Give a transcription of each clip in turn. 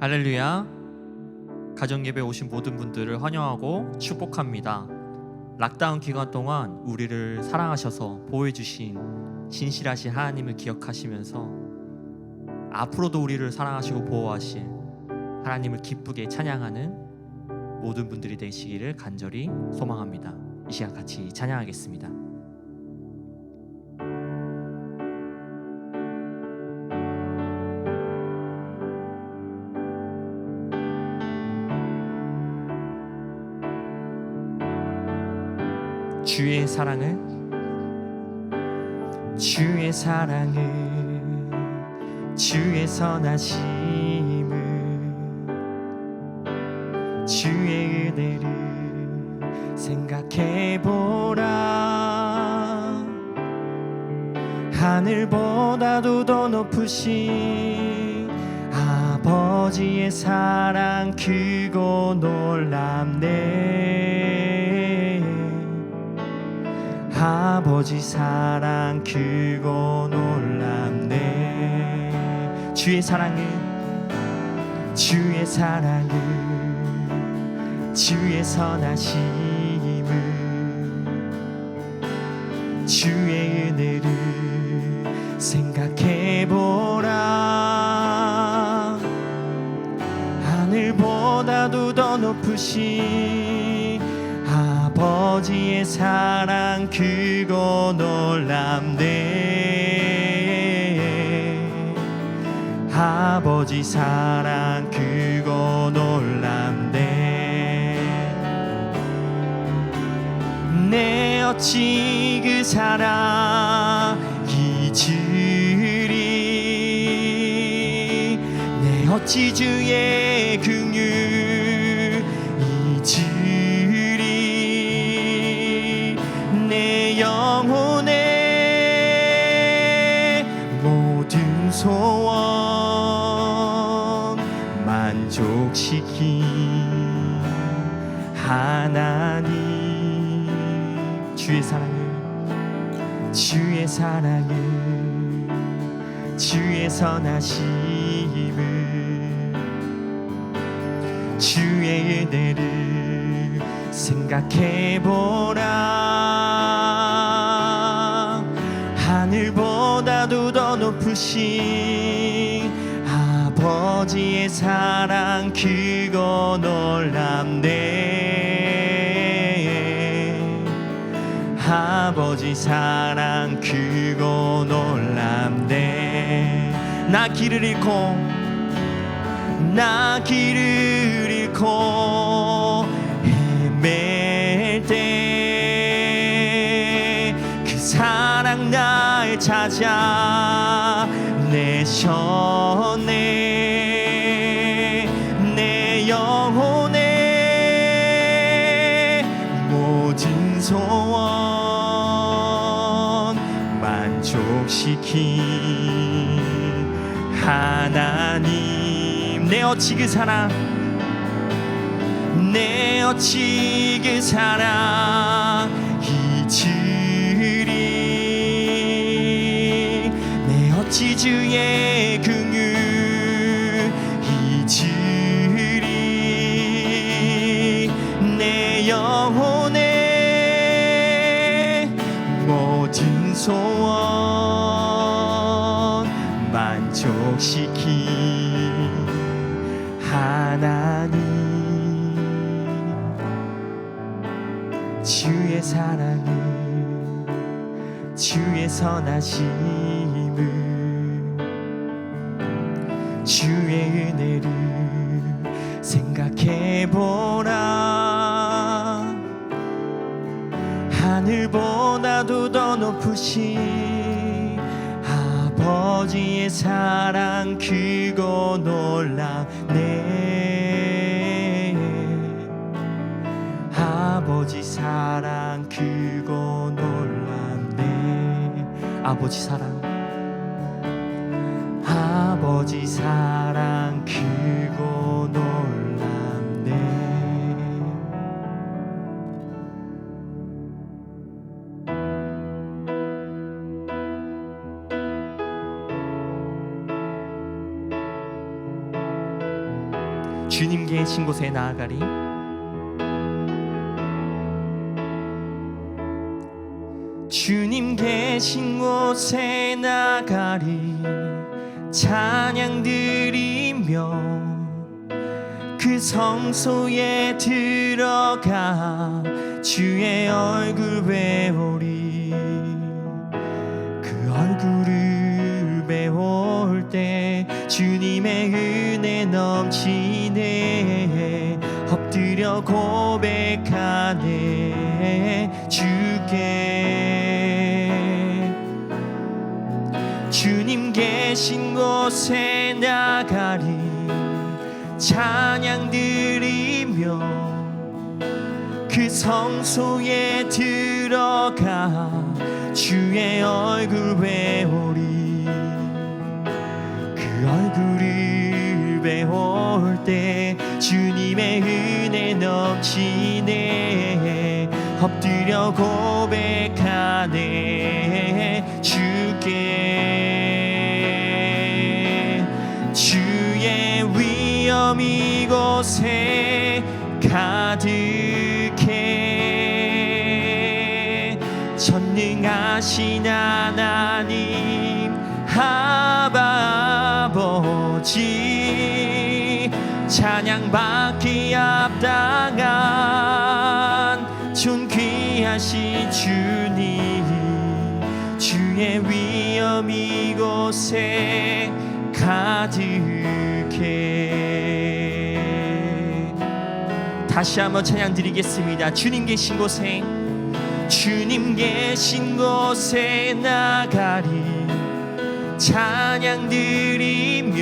할렐루야. 가정예배 오신 모든 분들을 환영하고 축복합니다. 락다운 기간 동안 우리를 사랑하셔서 보호해주신 신실하신 하나님을 기억하시면서 앞으로도 우리를 사랑하시고 보호하실 하나님을 기쁘게 찬양하는 모든 분들이 되시기를 간절히 소망합니다. 이 시간 같이 찬양하겠습니다. 주의 사랑을 주의 선하심을 주의 은혜를 생각해보라. 하늘보다도 더 높으신 아버지의 사랑 크고 놀랍네. 아버지 사랑 크고 놀랍네. 주의 사랑을 주의 선하심을 주의 은혜를 생각해보라. 하늘보다도 더 높으신 아버지의 사랑 크고 놀랍네. 아버지 사랑 크고 놀랍네. 내 어찌 그 사랑 잊으리. 내 어찌 주의 긍휼 잊으리. 내 영혼의 모든 소원 만족시킨 하나님. 주의 사랑을 주의 선하심을 주의 은혜를 생각해보라. 하늘보다도 더 높으신 아버지의 사랑 크고 놀랍네. 아버지 사랑 크고 놀랍네. 나 길을 잃고 헤맬 때 그 사랑 날 찾아 내셨네. 내 영혼의 모든 소원 만족시킨 하나님. 내 어찌 그 사랑 잊으리. 내 어찌 주의 긍휼 잊으리. 내 영혼의 모든 소원 만족시킨 하나님. 주의 사랑을 주의 선하심을 주의 은혜를 생각해보라. 하늘보다도 더 높으신 아버지의 사랑 크고 놀랍네. 아버지 사랑 크고 놀랍네. 아버지 사랑 크고 놀랍네. 주님 계신 곳에 나아가리. 주님 계신 곳에 나가리. 찬양 드리며 그 성소에 들어가 주의 얼굴 배우리. 그 얼굴을 배울 때 주님의 은혜 넘치네. 엎드려 고백하네 주께. 주님 계신 곳에 나가리. 찬양 드리며 그 성소에 들어가 주의 얼굴 배우리. 그 얼굴을 배울 때 주님의 은혜 넘치네. 엎드려 고백하네 주께. 주의 위엄 이곳에 가득해. 전능하신 하나님 아버지. 찬양받기 합당한 존귀하신 주님. 주의 위엄 이곳에 가득해. 다시 한번 찬양 드리겠습니다. 주님 계신 곳에, 주님 계신 곳에 나가리. 찬양 드리며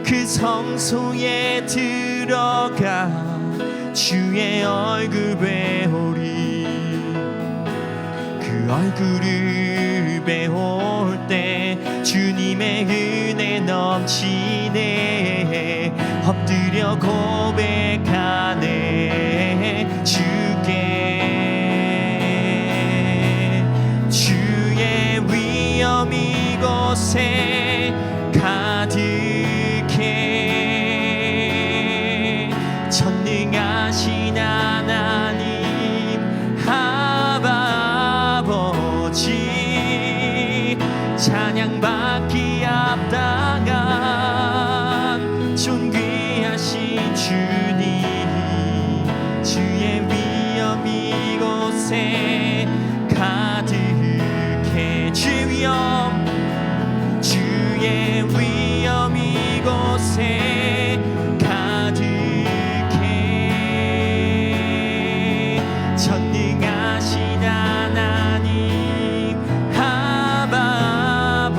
그 성소에 들어가 주의 얼굴 배우리. 그 얼굴을 배울 때 주님의 은혜 넘치네. 엎드려 고백하네 주께. 주의 위엄 이곳에 가득해. 전능하신 하나님 아버지. 찬양받기 합당한 존귀하신 주님. 주의 위엄 이곳에 가득해. 주의 위엄, 주의 위엄 이곳에 가득해. 전능하신 하나님 아버지.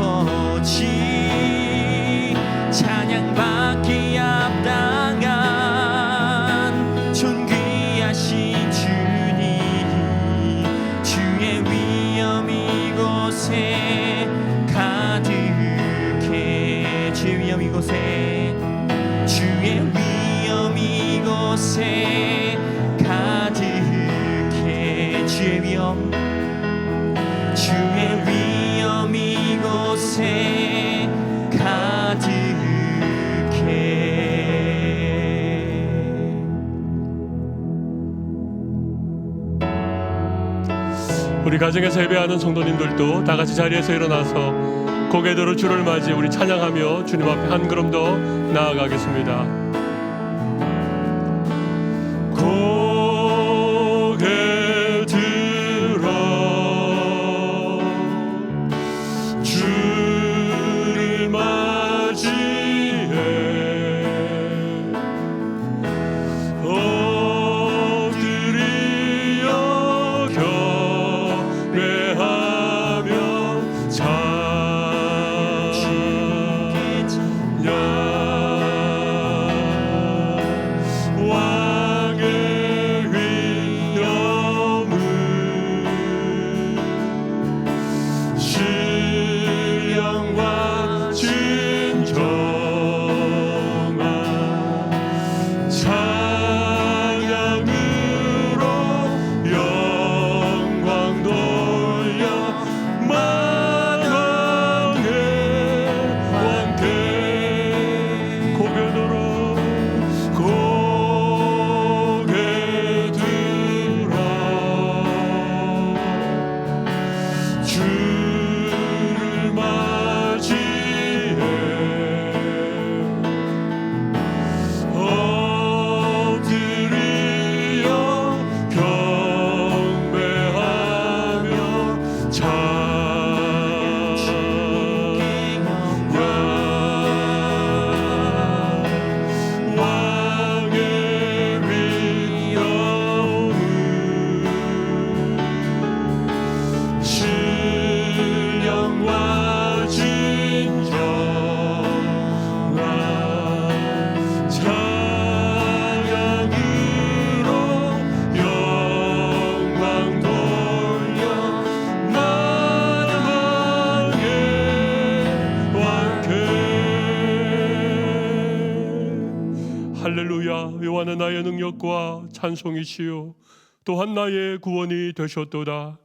찬양받기 합당한 존귀하신 주님. 주의 위엄 이곳에 가득해. 주의 위엄 이곳에, 주의 위엄 이곳에 가득해. 주의 위엄, 주의 위엄 이곳에 가득해. 우리 가정에서 예배하는 성도님들도 다 같이 자리에서 일어나서 고개 들어 주를 맞이 우리 찬양하며 주님 앞에 한 걸음 더 나아가겠습니다. 고개 들어 주를 맞이해. 엎드려 경배하며 찬양. 예배하는 나의 능력과 찬송이시요 또한 나의 구원이 되셨도다.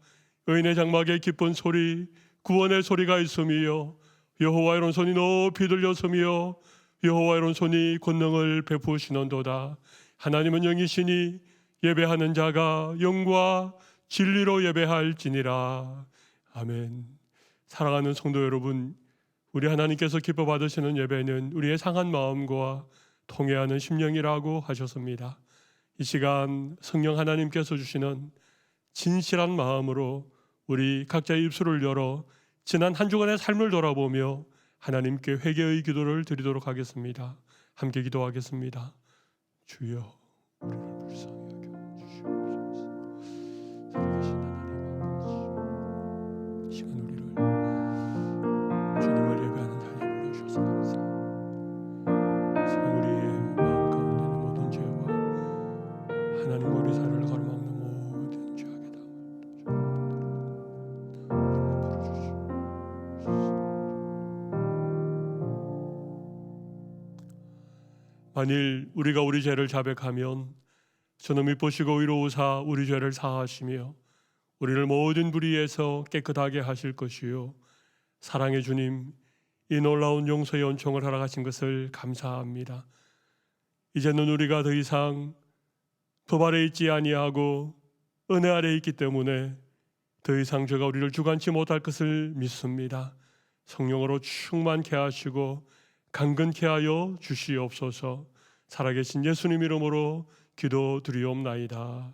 의인의 장막에 기쁜 소리 구원의 소리가 있으며 여호와의 오른손이 높이 들렸으며 여호와의 오른손이 권능을 베푸시는도다. 하나님은 영이시니 예배하는 자가 영과 진리로 예배할지니라. 아멘. 사랑하는 성도 여러분, 우리 하나님께서 기뻐 받으시는 예배는 우리의 상한 마음과 통회하는 심령이라고 하셨습니다. 이 시간 성령 하나님께서 주시는 진실한 마음으로 우리 각자의 입술을 열어 지난 한 주간의 삶을 돌아보며 하나님께 회개의 기도를 드리도록 하겠습니다. 함께 기도하겠습니다. 주여, 우리를 불쌍히 여겨 주시옵소서. 살아계신 하나님 아버지, 이 시간 우리를 주님을 예배하는 자리에 불러주셔서 감사합니다. 이 시간 우리의 마음 가운데 있는 모든 죄와 하나님과 우리 사이를 가로막는 모든 죄악의 담을 만일 우리가 우리 죄를 자백하면 주는 미쁘시고 의로우사 우리 죄를 사하시며 우리를 모든 불의에서 깨끗하게 하실 것이요 사랑의 주님, 이 놀라운 용서의 은총을 허락하신 것을 감사합니다. 이제는 우리가 더 이상 법 아래 있지 아니하고 은혜 아래 있기 때문에 더 이상 죄가 우리를 주관치 못할 것을 믿습니다. 성령으로 충만케 하시고 강건케 하여 주시옵소서. 살아계신 예수님 이름으로 기도드리옵나이다.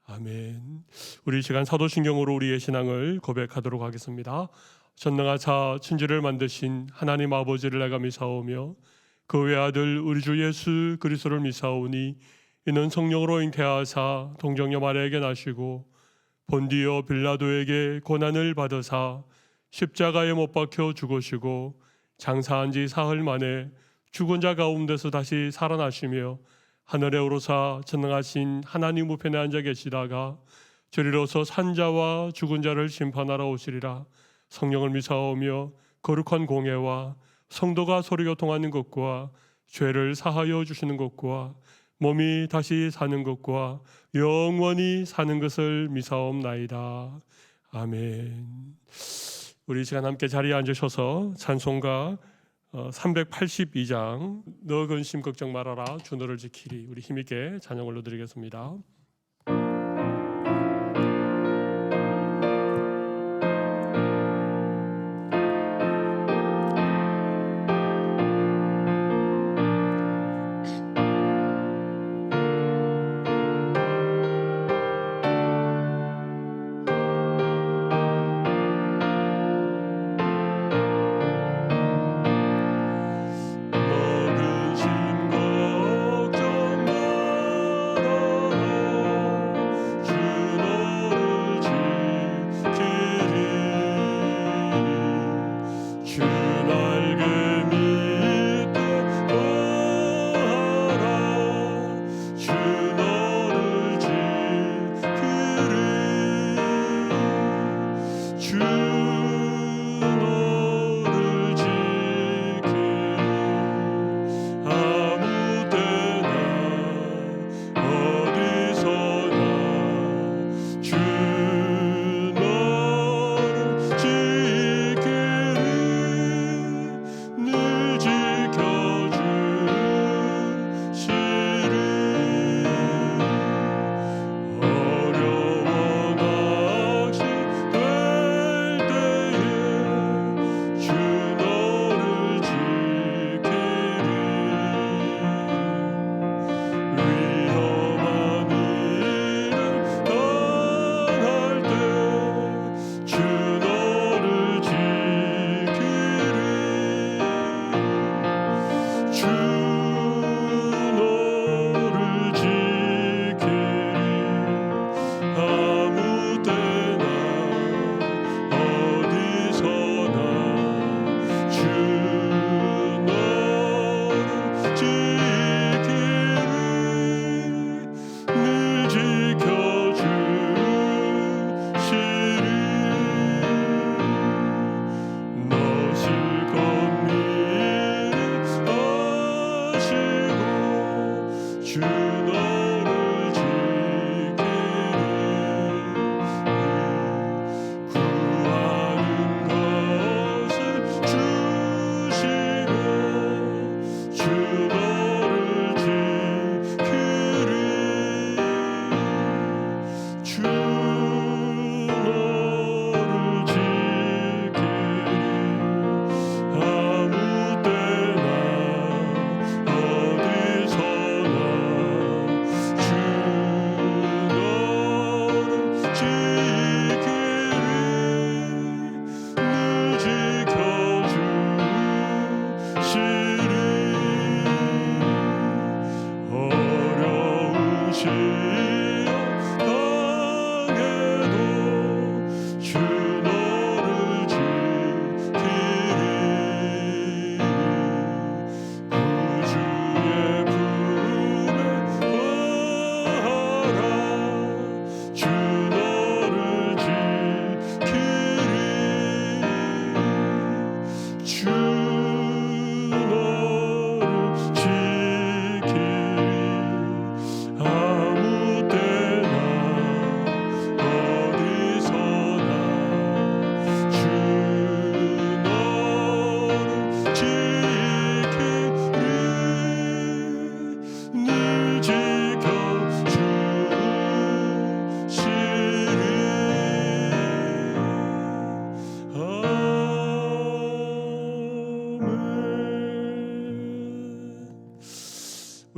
아멘. 우리 이 시간 사도신경으로 우리의 신앙을 고백하도록 하겠습니다. 전능하사 천지를 만드신 하나님 아버지를 내가 미사오며 그 외아들 우리 주 예수 그리스도를 미사오니 이는 성령으로 잉태하사 동정녀 마리아에게 나시고 본디오 빌라도에게 고난을 받으사 십자가에 못 박혀 죽으시고 장사한 지 사흘 만에 죽은 자 가운데서 다시 살아나시며 하늘에 오르사 전능하신 하나님 우편에 앉아 계시다가 저리로서 산자와 죽은 자를 심판하러 오시리라. 성령을 미사오며 거룩한 공예와 성도가 서로 교통하는 것과 죄를 사하여 주시는 것과 몸이 다시 사는 것과 영원히 사는 것을 미사옵나이다. 아멘. 우리 이 시간 함께 자리에 앉으셔서 찬송가 382장 너 근심 걱정 말아라 주 너를 지키리 우리 힘있게 찬양 올려드리겠습니다.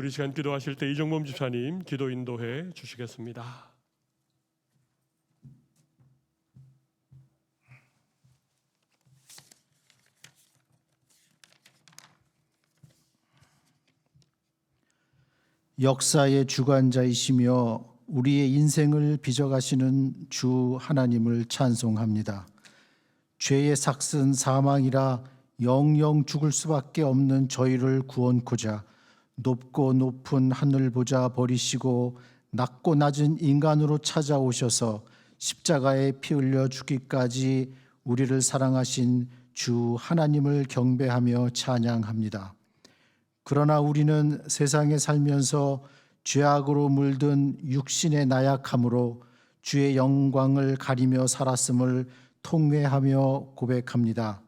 우리 시간 기도하실 때 이종범 집사님 기도 인도해 주시겠습니다. 역사의 주관자이시며 우리의 인생을 빚어가시는 주 하나님을 찬송합니다. 죄의 삭슨 사망이라 영영 죽을 수밖에 없는 저희를 구원코자 높고 높은 하늘 보자 버리시고 낮고 낮은 인간으로 찾아오셔서 십자가에 피 흘려 죽기까지 우리를 사랑하신 주 하나님을 경배하며 찬양합니다. 그러나 우리는 세상에 살면서 죄악으로 물든 육신의 나약함으로 주의 영광을 가리며 살았음을 통회하며 고백합니다.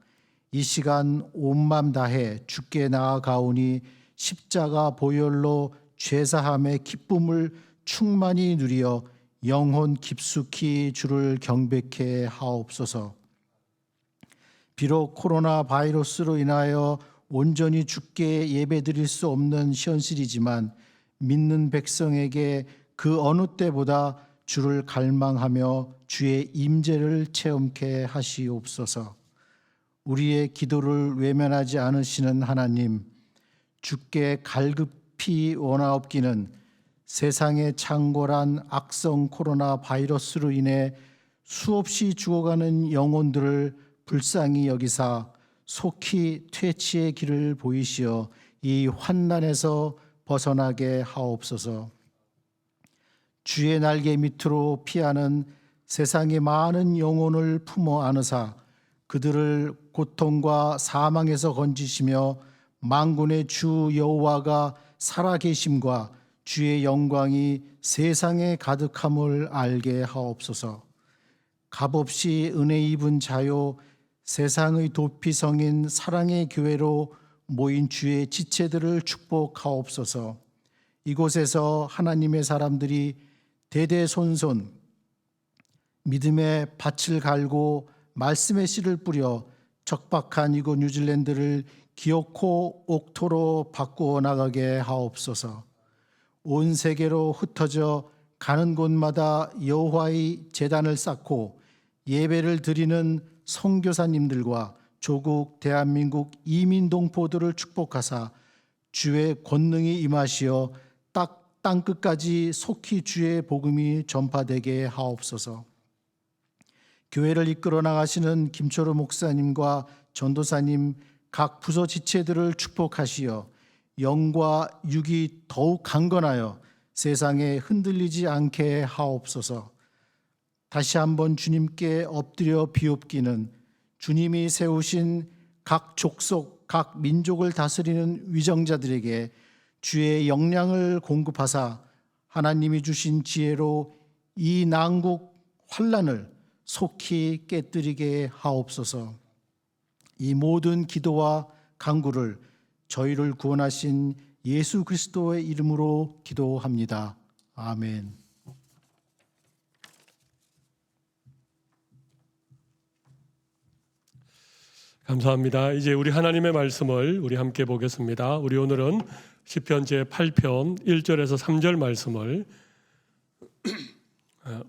이 시간 온 맘 다해 주께 나아가오니 십자가 보혈로 죄사함의 기쁨을 충만히 누리어 영혼 깊숙이 주를 경배케 하옵소서. 비록 코로나 바이러스로 인하여 온전히 주께 예배드릴 수 없는 현실이지만 믿는 백성에게 그 어느 때보다 주를 갈망하며 주의 임재를 체험케 하시옵소서. 우리의 기도를 외면하지 않으시는 하나님, 주께 갈급히 원하옵기는 세상의 창궐한 악성 코로나 바이러스로 인해 수없이 죽어가는 영혼들을 불쌍히 여기사 속히 퇴치의 길을 보이시어 이 환난에서 벗어나게 하옵소서. 주의 날개 밑으로 피하는 세상의 많은 영혼을 품어 안으사 그들을 고통과 사망에서 건지시며 만군의 주 여호와가 살아계심과 주의 영광이 세상에 가득함을 알게 하옵소서. 값없이 은혜 입은 자요 세상의 도피성인 사랑의 교회로 모인 주의 지체들을 축복하옵소서. 이곳에서 하나님의 사람들이 대대손손 믿음의 밭을 갈고 말씀의 씨를 뿌려 적박한 이곳 뉴질랜드를 기어코 옥토로 바꾸어 나가게 하옵소서. 온 세계로 흩어져 가는 곳마다 여호와의 제단을 쌓고 예배를 드리는 선교사님들과 조국 대한민국 이민 동포들을 축복하사 주의 권능이 임하시어 땅끝까지 속히 주의 복음이 전파되게 하옵소서. 교회를 이끌어 나가시는 김초로 목사님과 전도사님 각 부서 지체들을 축복하시어 영과 육이 더욱 강건하여 세상에 흔들리지 않게 하옵소서. 다시 한번 주님께 엎드려 비옵기는 주님이 세우신 각 족속, 각 민족을 다스리는 위정자들에게 주의 역량을 공급하사 하나님이 주신 지혜로 이 난국 환난을 속히 깨뜨리게 하옵소서. 이 모든 기도와 간구를 저희를 구원하신 예수 그리스도의 이름으로 기도합니다. 아멘. 감사합니다. 이제 우리 하나님의 말씀을 우리 함께 보겠습니다. 우리 오늘은 시편 제8편 1절에서 3절 말씀을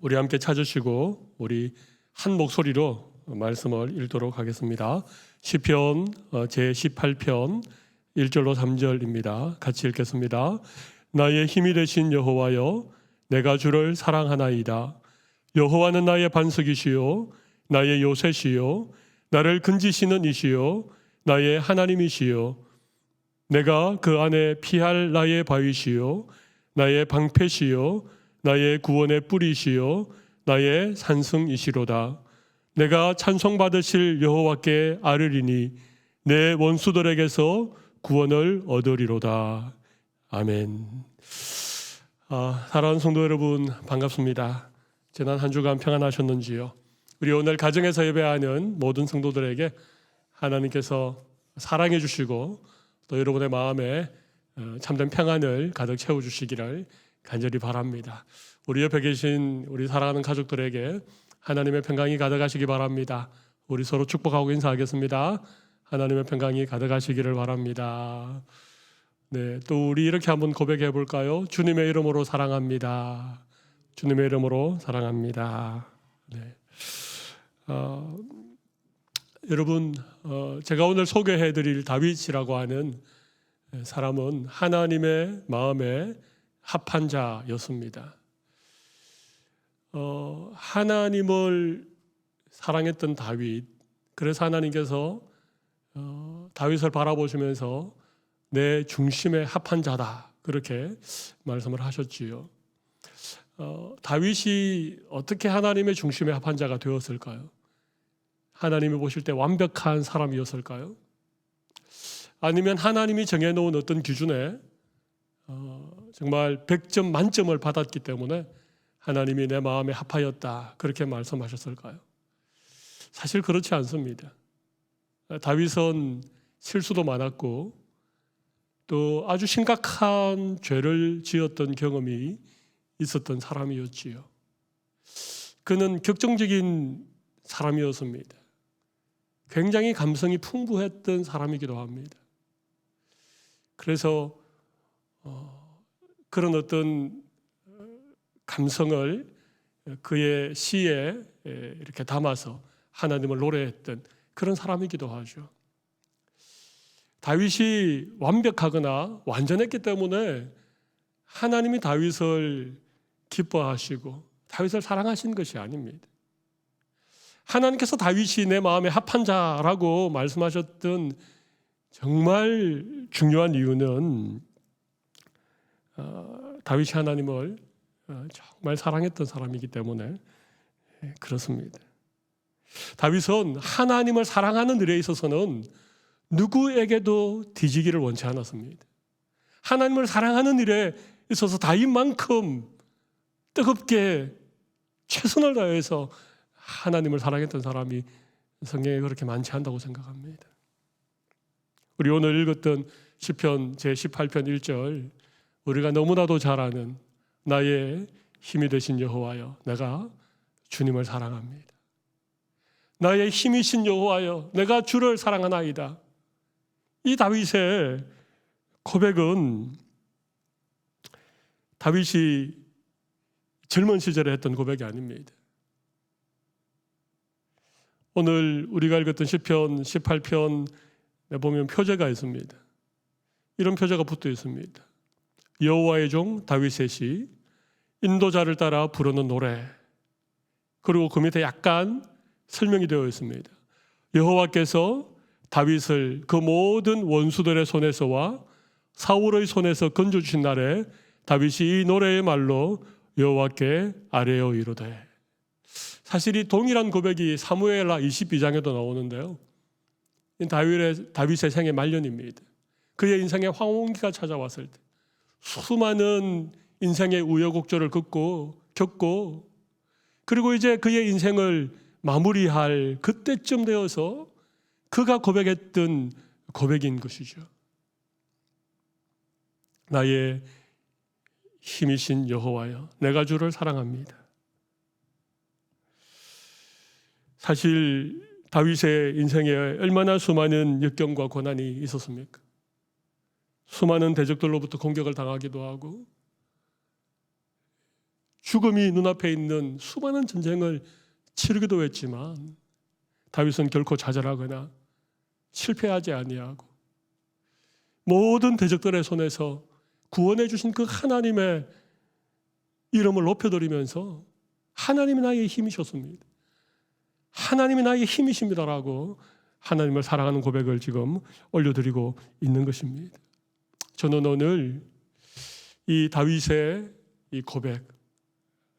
우리 함께 찾으시고 우리 한 목소리로 말씀을 읽도록 하겠습니다. 시편 제18편 1절로 3절입니다. 같이 읽겠습니다. 나의 힘이 되신 여호와여, 내가 주를 사랑하나이다. 여호와는 나의 반석이시요 나의 요새시요 나를 근지시는 이시요 나의 하나님이시요 내가 그 안에 피할 나의 바위시요 나의 방패시요 나의 구원의 뿌리시요 나의 산승이시로다. 내가 찬송받으실 여호와께 아뢰리니 내 원수들에게서 구원을 얻으리로다. 아멘. 사랑하는 성도 여러분, 반갑습니다. 지난 한 주간 평안하셨는지요? 우리 오늘 가정에서 예배하는 모든 성도들에게 하나님께서 사랑해 주시고 또 여러분의 마음에 참된 평안을 가득 채워주시기를 간절히 바랍니다. 우리 옆에 계신 우리 사랑하는 가족들에게 하나님의 평강이 가득하시기 바랍니다. 우리 서로 축복하고 인사하겠습니다. 하나님의 평강이 가득하시기를 바랍니다. 네, 또 우리 이렇게 한번 고백해 볼까요? 주님의 이름으로 사랑합니다. 주님의 이름으로 사랑합니다. 네. 여러분, 제가 오늘 소개해 드릴 다윗이라고 하는 사람은 하나님의 마음에 합한 자였습니다. 하나님을 사랑했던 다윗, 그래서 하나님께서 다윗을 바라보시면서 내 중심에 합한 자다, 그렇게 말씀을 하셨지요. 다윗이 어떻게 하나님의 중심에 합한 자가 되었을까요? 하나님이 보실 때 완벽한 사람이었을까요? 아니면 하나님이 정해놓은 어떤 기준에 정말 100점 만점을 받았기 때문에 하나님이 내 마음에 합하였다, 그렇게 말씀하셨을까요? 사실 그렇지 않습니다. 다윗은 실수도 많았고 또 아주 심각한 죄를 지었던 경험이 있었던 사람이었지요. 그는 격정적인 사람이었습니다. 굉장히 감성이 풍부했던 사람이기도 합니다. 그래서 그런 어떤 감성을 그의 시에 이렇게 담아서 하나님을 노래했던 그런 사람이기도 하죠. 다윗이 완벽하거나 완전했기 때문에 하나님이 다윗을 기뻐하시고 다윗을 사랑하신 것이 아닙니다. 하나님께서 다윗이 내 마음에 합한 자라고 말씀하셨던 정말 중요한 이유는 다윗이 하나님을 정말 사랑했던 사람이기 때문에 그렇습니다. 다윗은 하나님을 사랑하는 일에 있어서는 누구에게도 뒤지기를 원치 않았습니다. 하나님을 사랑하는 일에 있어서 다윗만큼 뜨겁게 최선을 다해서 하나님을 사랑했던 사람이 성경에 그렇게 많지 않다고 생각합니다. 우리 오늘 읽었던 시편 제18편 1절, 우리가 너무나도 잘 아는 나의 힘이 되신 여호와여, 내가 주님을 사랑합니다. 나의 힘이신 여호와여, 내가 주를 사랑하나이다. 이 다윗의 고백은 다윗이 젊은 시절에 했던 고백이 아닙니다. 오늘 우리가 읽었던 시편 18편에 보면 표제가 있습니다. 이런 표제가 붙어 있습니다. 여호와의 종 다윗의 시, 인도자를 따라 부르는 노래. 그리고 그 밑에 약간 설명이 되어 있습니다. 여호와께서 다윗을 그 모든 원수들의 손에서와 사울의 손에서 건져주신 날에 다윗이 이 노래의 말로 여호와께 아뢰어 이르되. 사실 이 동일한 고백이 사무엘하 22장에도 나오는데요. 다윗의 생애 말년입니다. 그의 인생에 황혼기가 찾아왔을 때 수많은 인생의 우여곡절을 겪고 그리고 이제 그의 인생을 마무리할 그때쯤 되어서 그가 고백했던 고백인 것이죠. 나의 힘이신 여호와여, 내가 주를 사랑합니다. 사실 다윗의 인생에 얼마나 수많은 역경과 고난이 있었습니까? 수많은 대적들로부터 공격을 당하기도 하고 죽음이 눈앞에 있는 수많은 전쟁을 치르기도 했지만 다윗은 결코 좌절하거나 실패하지 아니하고 모든 대적들의 손에서 구원해 주신 그 하나님의 이름을 높여드리면서 하나님이 나의 힘이셨습니다. 하나님이 나의 힘이십니다라고 하나님을 사랑하는 고백을 지금 올려드리고 있는 것입니다. 저는 오늘 이 다윗의 이 고백,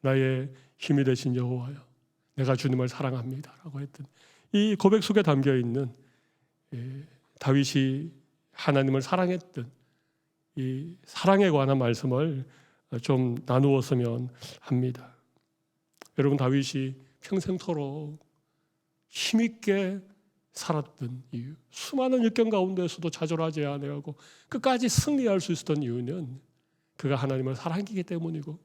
나의 힘이 되신 여호와여, 내가 주님을 사랑합니다라고 했던 이 고백 속에 담겨 있는 다윗이 하나님을 사랑했던 이 사랑에 관한 말씀을 좀 나누었으면 합니다. 여러분, 다윗이 평생토록 힘있게 살았던 이유, 수많은 역경 가운데서도 좌절하지 아니하고 끝까지 승리할 수 있었던 이유는 그가 하나님을 사랑했기 때문이고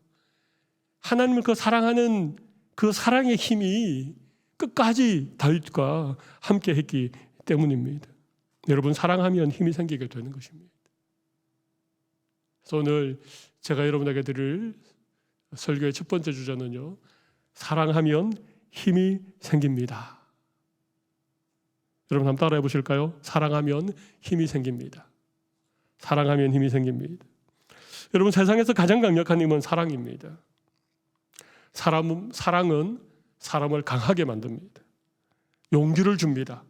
하나님을 그 사랑하는 그 사랑의 힘이 끝까지 다윗과 함께 했기 때문입니다. 여러분, 사랑하면 힘이 생기게 되는 것입니다. 그래서 오늘 제가 여러분에게 드릴 설교의 첫 번째 주제는요, 사랑하면 힘이 생깁니다. 여러분 한번 따라해 보실까요? 사랑하면 힘이 생깁니다. 사랑하면 힘이 생깁니다. 여러분, 세상에서 가장 강력한 힘은 사랑입니다. 사랑은 사람을 강하게 만듭니다. 용기를 줍니다.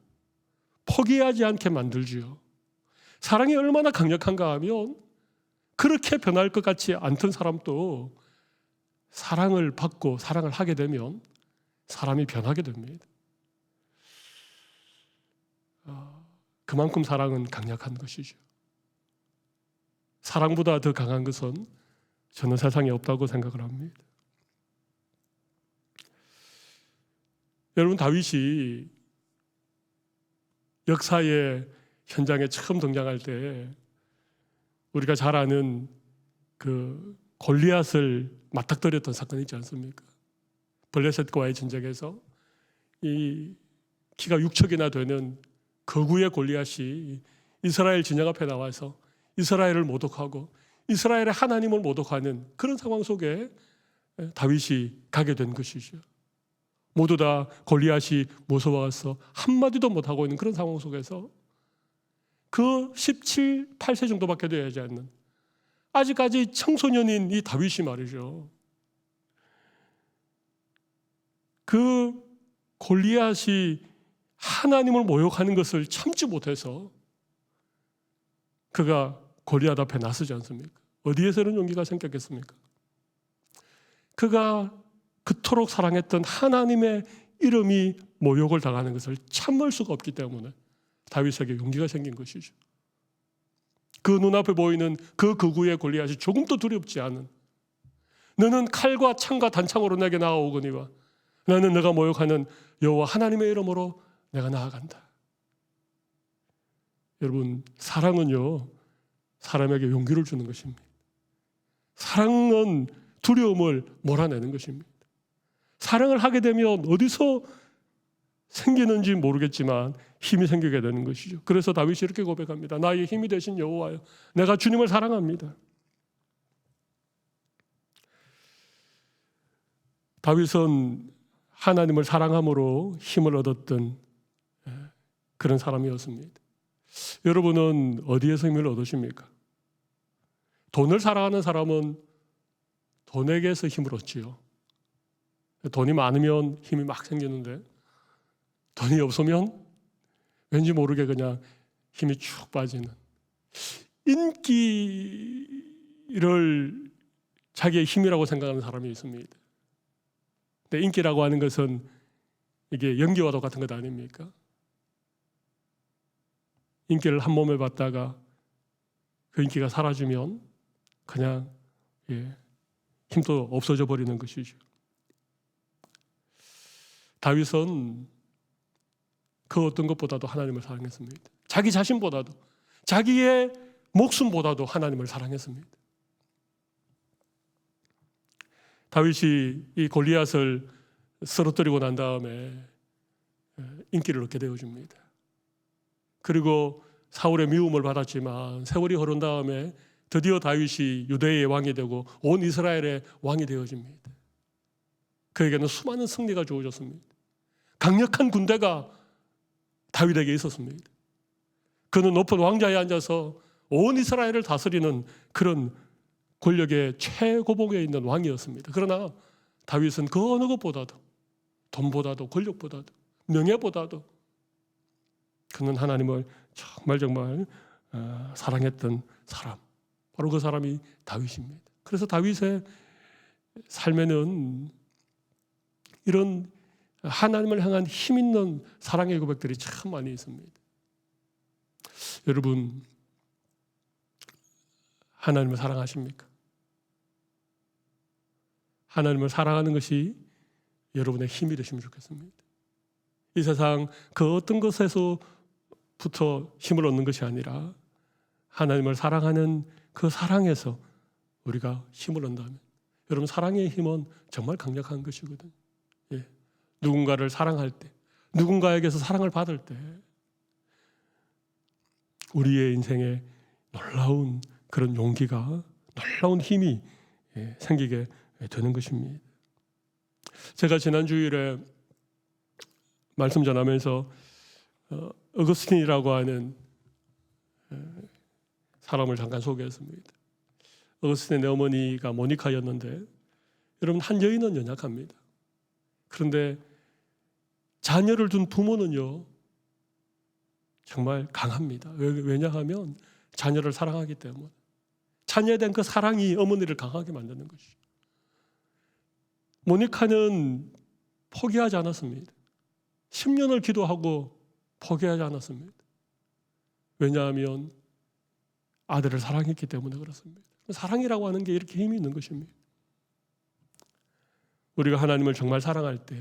포기하지 않게 만들지요. 사랑이 얼마나 강력한가 하면 그렇게 변할 것 같지 않던 사람도 사랑을 받고 사랑을 하게 되면 사람이 변하게 됩니다. 그만큼 사랑은 강력한 것이죠. 사랑보다 더 강한 것은 저는 세상에 없다고 생각을 합니다. 여러분, 다윗이 역사의 현장에 처음 등장할 때 우리가 잘 아는 그 골리앗을 맞닥뜨렸던 사건이 있지 않습니까? 블레셋과의 전쟁에서 이 키가 6척이나 되는 거구의 골리앗이 이스라엘 진영 앞에 나와서 이스라엘을 모독하고 이스라엘의 하나님을 모독하는 그런 상황 속에 다윗이 가게 된 것이죠. 모두 다 골리앗이 무서워서 한마디도 못하고 있는 그런 상황 속에서 그 17, 8세 정도밖에 되지 않는 아직까지 청소년인 이 다윗이 말이죠, 그 골리앗이 하나님을 모욕하는 것을 참지 못해서 그가 골리앗 앞에 나서지 않습니까? 어디에서 이런 용기가 생겼겠습니까? 그가 그토록 사랑했던 하나님의 이름이 모욕을 당하는 것을 참을 수가 없기 때문에 다윗에게 용기가 생긴 것이죠. 그 눈앞에 보이는 그 거구의 골리앗이 조금도 두렵지 않은, 너는 칼과 창과 단창으로 내게 나아오거니와 나는 네가 모욕하는 여호와 하나님의 이름으로 내가 나아간다. 여러분, 사랑은요, 사람에게 용기를 주는 것입니다. 사랑은 두려움을 몰아내는 것입니다. 사랑을 하게 되면 어디서 생기는지 모르겠지만 힘이 생기게 되는 것이죠. 그래서 다윗이 이렇게 고백합니다. 나의 힘이 되신 여호와여, 내가 주님을 사랑합니다. 다윗은 하나님을 사랑함으로 힘을 얻었던 그런 사람이었습니다. 여러분은 어디에서 힘을 얻으십니까? 돈을 사랑하는 사람은 돈에게서 힘을 얻지요. 돈이 많으면 힘이 막 생기는데 돈이 없으면 왠지 모르게 그냥 힘이 쭉 빠지는, 인기를 자기의 힘이라고 생각하는 사람이 있습니다. 근데 인기라고 하는 것은 이게 연기와 똑같은 것 아닙니까? 인기를 한 몸에 받다가 그 인기가 사라지면 그냥 힘도 없어져 버리는 것이죠. 다윗은 그 어떤 것보다도 하나님을 사랑했습니다. 자기 자신보다도, 자기의 목숨보다도 하나님을 사랑했습니다. 다윗이 이 골리앗을 쓰러뜨리고 난 다음에 인기를 얻게 되어줍니다. 그리고 사울의 미움을 받았지만 세월이 흐른 다음에 드디어 다윗이 유대의 왕이 되고 온 이스라엘의 왕이 되어집니다. 그에게는 수많은 승리가 주어졌습니다. 강력한 군대가 다윗에게 있었습니다. 그는 높은 왕좌에 앉아서 온 이스라엘을 다스리는 그런 권력의 최고봉에 있는 왕이었습니다. 그러나 다윗은 그 어느 것보다도, 돈보다도, 권력보다도, 명예보다도 그는 하나님을 정말 사랑했던 사람, 바로 그 사람이 다윗입니다. 그래서 다윗의 삶에는 이런 하나님을 향한 힘 있는 사랑의 고백들이 참 많이 있습니다. 여러분, 하나님을 사랑하십니까? 하나님을 사랑하는 것이 여러분의 힘이 되시면 좋겠습니다. 이 세상 그 어떤 것에서부터 힘을 얻는 것이 아니라 하나님을 사랑하는 그 사랑에서 우리가 힘을 얻는다면, 여러분, 사랑의 힘은 정말 강력한 것이거든요. 누군가를 사랑할 때, 누군가에게서 사랑을 받을 때 우리의 인생에 놀라운 그런 용기가, 놀라운 힘이 생기게 되는 것입니다. 제가 지난 주일에 말씀 전하면서 어거스틴이라고 하는 사람을 잠깐 소개했습니다. 어거스틴의 어머니가 모니카였는데, 여러분, 한 여인은 연약합니다. 그런데 자녀를 둔 부모는요 정말 강합니다. 왜냐하면 자녀를 사랑하기 때문에. 자녀에 대한 그 사랑이 어머니를 강하게 만드는 것이죠. 모니카는 포기하지 않았습니다. 10년을 기도하고 포기하지 않았습니다. 왜냐하면 아들을 사랑했기 때문에 그렇습니다. 사랑이라고 하는 게 이렇게 힘이 있는 것입니다. 우리가 하나님을 정말 사랑할 때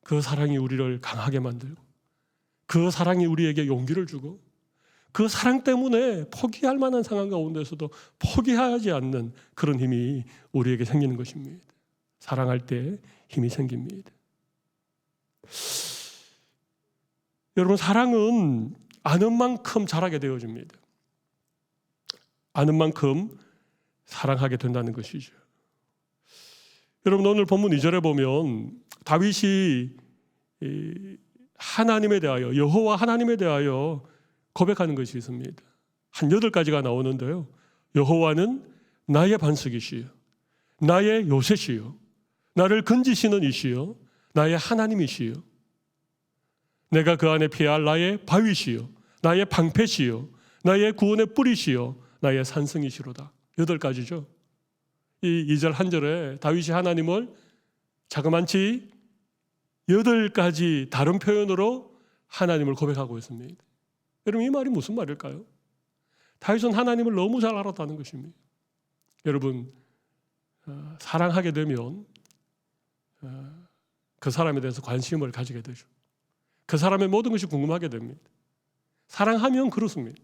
그 사랑이 우리를 강하게 만들고, 그 사랑이 우리에게 용기를 주고, 그 사랑 때문에 포기할 만한 상황 가운데서도 포기하지 않는 그런 힘이 우리에게 생기는 것입니다. 사랑할 때 힘이 생깁니다. 여러분, 사랑은 아는 만큼 잘하게 되어집니다. 아는 만큼 사랑하게 된다는 것이죠. 여러분, 오늘 본문 2절에 보면 다윗이 하나님에 대하여, 여호와 하나님에 대하여 고백하는 것이 있습니다. 한 8가지가 나오는데요. 여호와는 나의 반석이시요, 나의 요새시요, 나를 건지시는 이시요, 나의 하나님이시요, 내가 그 안에 피할 나의 바위시요, 나의 방패시요, 나의 구원의 뿌리시요, 나의 산성이시로다. 8가지죠. 이 2절 1절에 다윗이 하나님을 자그만치 8가지 다른 표현으로 하나님을 고백하고 있습니다. 여러분, 이 말이 무슨 말일까요? 다윗은 하나님을 너무 잘 알았다는 것입니다. 여러분, 사랑하게 되면 그 사람에 대해서 관심을 가지게 되죠. 그 사람의 모든 것이 궁금하게 됩니다. 사랑하면 그렇습니다.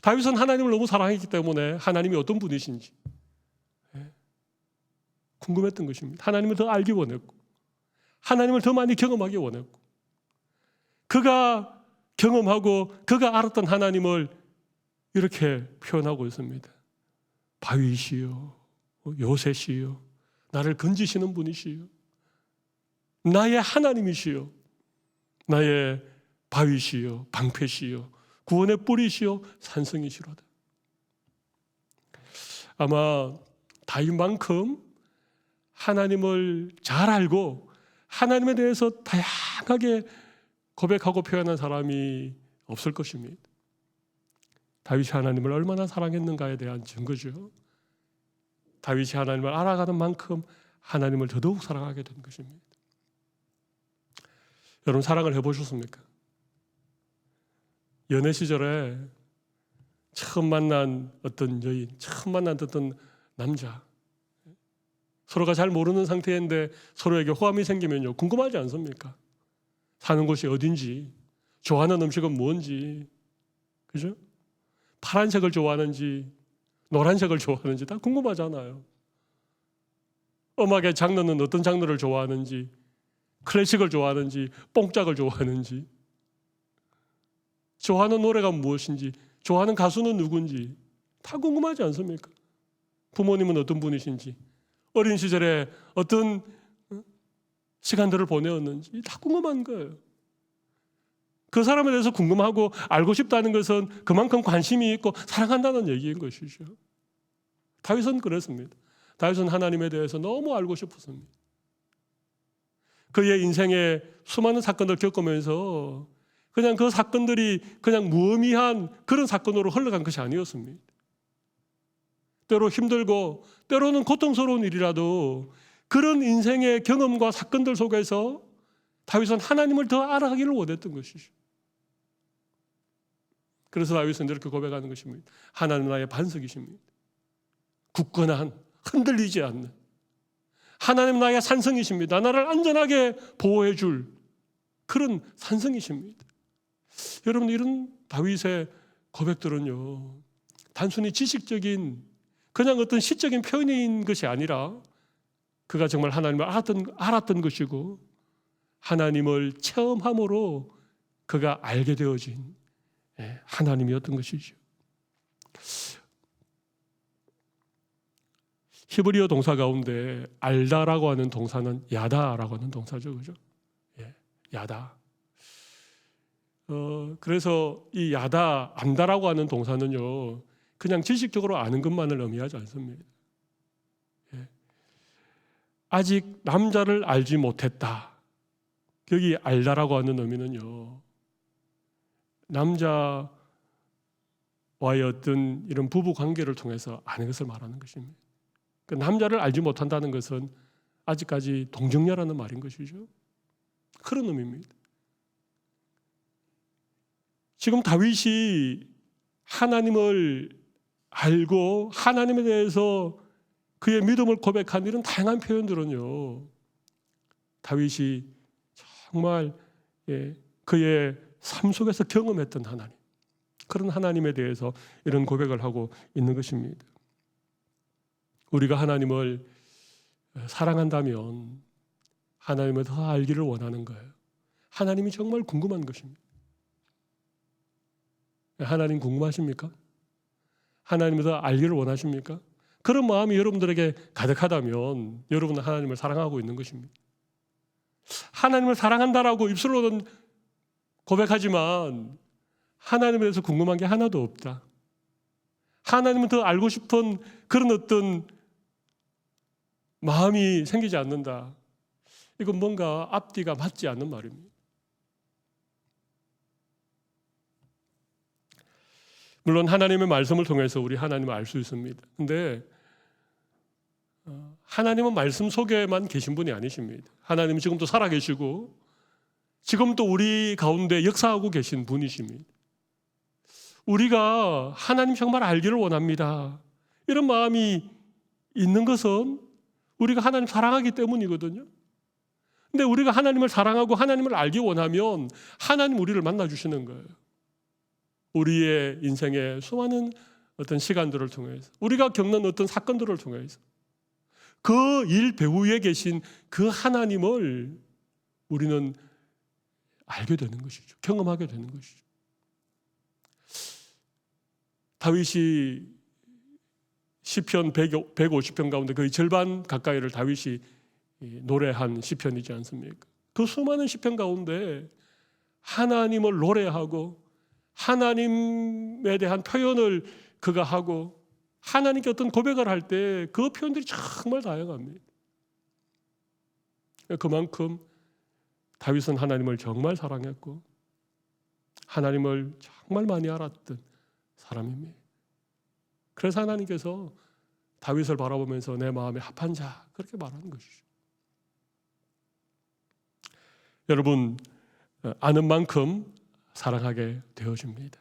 다윗은 하나님을 너무 사랑했기 때문에 하나님이 어떤 분이신지 궁금했던 것입니다. 하나님을 더 알기 원했고, 하나님을 더 많이 경험하기 원했고, 그가 경험하고 그가 알았던 하나님을 이렇게 표현하고 있습니다. 바위시요, 요새시요, 나를 건지시는 분이시요, 나의 하나님이시요, 나의 바위시요, 방패시요, 구원의 뿌리시요, 산성이시로다. 아마 다윗만큼 하나님을 잘 알고 하나님에 대해서 다양하게 고백하고 표현한 사람이 없을 것입니다. 다윗이 하나님을 얼마나 사랑했는가에 대한 증거죠. 다윗이 하나님을 알아가는 만큼 하나님을 더더욱 사랑하게 된 것입니다. 여러분, 사랑을 해보셨습니까? 연애 시절에 처음 만난 어떤 여인, 처음 만난 어떤 남자, 서로가 잘 모르는 상태인데 서로에게 호감이 생기면요, 궁금하지 않습니까? 사는 곳이 어딘지, 좋아하는 음식은 뭔지, 그죠? 파란색을 좋아하는지 노란색을 좋아하는지 다 궁금하잖아요. 음악의 장르는 어떤 장르를 좋아하는지, 클래식을 좋아하는지 뽕짝을 좋아하는지, 좋아하는 노래가 무엇인지, 좋아하는 가수는 누군지 다 궁금하지 않습니까? 부모님은 어떤 분이신지, 어린 시절에 어떤 시간들을 보내었는지 다 궁금한 거예요. 그 사람에 대해서 궁금하고 알고 싶다는 것은 그만큼 관심이 있고 사랑한다는 얘기인 것이죠. 다윗은 그랬습니다. 다윗은 하나님에 대해서 너무 알고 싶었습니다. 그의 인생에 수많은 사건을 겪으면서 그냥 그 사건들이 그냥 무의미한 그런 사건으로 흘러간 것이 아니었습니다. 때로 힘들고 때로는 고통스러운 일이라도 그런 인생의 경험과 사건들 속에서 다윗은 하나님을 더 알아가기를 원했던 것이죠. 그래서 다윗은 이렇게 고백하는 것입니다. 하나님은 나의 반석이십니다. 굳건한, 흔들리지 않는, 하나님 나의 산성이십니다. 나를 안전하게 보호해 줄 그런 산성이십니다. 여러분, 이런 다윗의 고백들은요, 단순히 지식적인 그냥 어떤 시적인 표현인 것이 아니라 그가 정말 하나님을 알았던 것이고 하나님을 체험함으로 그가 알게 되어진 하나님이었던 것이죠. 히브리어 동사 가운데 알다라고 하는 동사는 야다라고 하는 동사죠, 그죠? 예, 야다. 그래서 이 야다, 안다라고 하는 동사는요, 그냥 지식적으로 아는 것만을 의미하지 않습니다. 예. 아직 남자를 알지 못했다. 여기 알다라고 하는 의미는요, 남자와의 어떤 이런 부부 관계를 통해서 아는 것을 말하는 것입니다. 그 남자를 알지 못한다는 것은 아직까지 동정녀라는 말인 것이죠. 그런 의미입니다. 지금 다윗이 하나님을 알고 하나님에 대해서 그의 믿음을 고백한 이런 다양한 표현들은요, 다윗이 정말 그의 삶 속에서 경험했던 하나님, 그런 하나님에 대해서 이런 고백을 하고 있는 것입니다. 우리가 하나님을 사랑한다면 하나님을 더 알기를 원하는 거예요. 하나님이 정말 궁금한 것입니다. 하나님 궁금하십니까? 하나님을 더 알기를 원하십니까? 그런 마음이 여러분들에게 가득하다면 여러분은 하나님을 사랑하고 있는 것입니다. 하나님을 사랑한다라고 입술로는 고백하지만 하나님에 대해서 궁금한 게 하나도 없다. 하나님을 더 알고 싶은 그런 어떤 마음이 생기지 않는다. 이건 뭔가 앞뒤가 맞지 않는 말입니다. 물론 하나님의 말씀을 통해서 우리 하나님을 알 수 있습니다. 근데 하나님은 말씀 속에만 계신 분이 아니십니다. 하나님은 지금도 살아계시고 지금도 우리 가운데 역사하고 계신 분이십니다. 우리가 하나님 정말 알기를 원합니다. 이런 마음이 있는 것은 우리가 하나님 사랑하기 때문이거든요. 근데 우리가 하나님을 사랑하고 하나님을 알기 원하면 하나님 우리를 만나주시는 거예요. 우리의 인생의 수많은 어떤 시간들을 통해서, 우리가 겪는 어떤 사건들을 통해서 그 일 배후에 계신 그 하나님을 우리는 알게 되는 것이죠. 경험하게 되는 것이죠. 다윗이 시편 150편 가운데 거의 절반 가까이를 다윗이 노래한 시편이지 않습니까? 그 수많은 시편 가운데 하나님을 노래하고 하나님에 대한 표현을 그가 하고 하나님께 어떤 고백을 할 때 그 표현들이 정말 다양합니다. 그만큼 다윗은 하나님을 정말 사랑했고 하나님을 정말 많이 알았던 사람입니다. 그래서 하나님께서 다윗을 바라보면서 내 마음에 합한 자, 그렇게 말하는 것이죠. 여러분, 아는 만큼 사랑하게 되어집니다.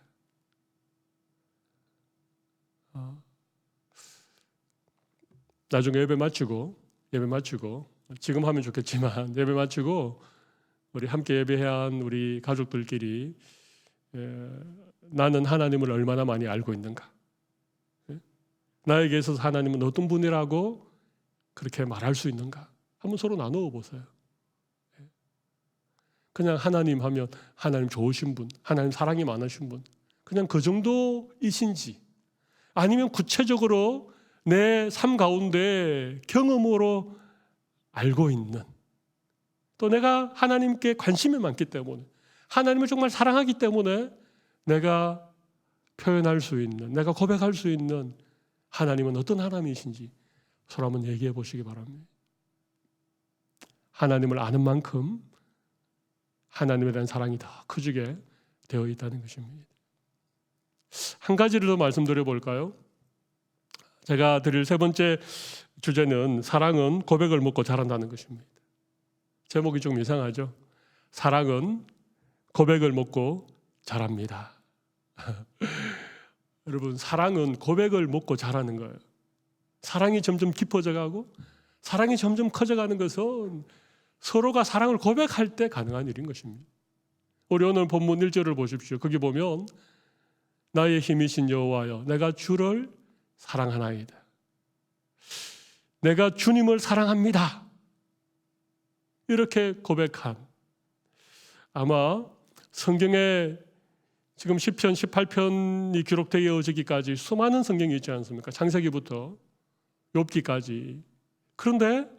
나중에 예배 마치고 지금 하면 좋겠지만 예배 마치고 우리 함께 예배한 우리 가족들끼리 나는 하나님을 얼마나 많이 알고 있는가, 나에게 있어서 하나님은 어떤 분이라고 그렇게 말할 수 있는가 한번 서로 나누어 보세요. 그냥 하나님 하면 하나님 좋으신 분, 하나님 사랑이 많으신 분, 그냥 그 정도이신지, 아니면 구체적으로 내 삶 가운데 경험으로 알고 있는, 또 내가 하나님께 관심이 많기 때문에 하나님을 정말 사랑하기 때문에 내가 표현할 수 있는, 내가 고백할 수 있는 하나님은 어떤 하나님이신지 서로 한번 얘기해 보시기 바랍니다. 하나님을 아는 만큼 하나님에 대한 사랑이 더 커지게 되어 있다는 것입니다. 한 가지를 더 말씀드려 볼까요? 제가 드릴 세 번째 주제는 사랑은 고백을 먹고 자란다는 것입니다. 제목이 좀 이상하죠? 사랑은 고백을 먹고 자랍니다. 여러분, 사랑은 고백을 먹고 자라는 거예요. 사랑이 점점 깊어져 가고 사랑이 점점 커져가는 것은 서로가 사랑을 고백할 때 가능한 일인 것입니다. 우리 오늘 본문 1절을 보십시오. 거기 보면 나의 힘이신 여호와여 내가 주를 사랑하나이다. 내가 주님을 사랑합니다. 이렇게 고백한, 아마 성경에 지금 시편 18편이 기록되어지기까지 수많은 성경이 있지 않습니까? 창세기부터 욥기까지. 그런데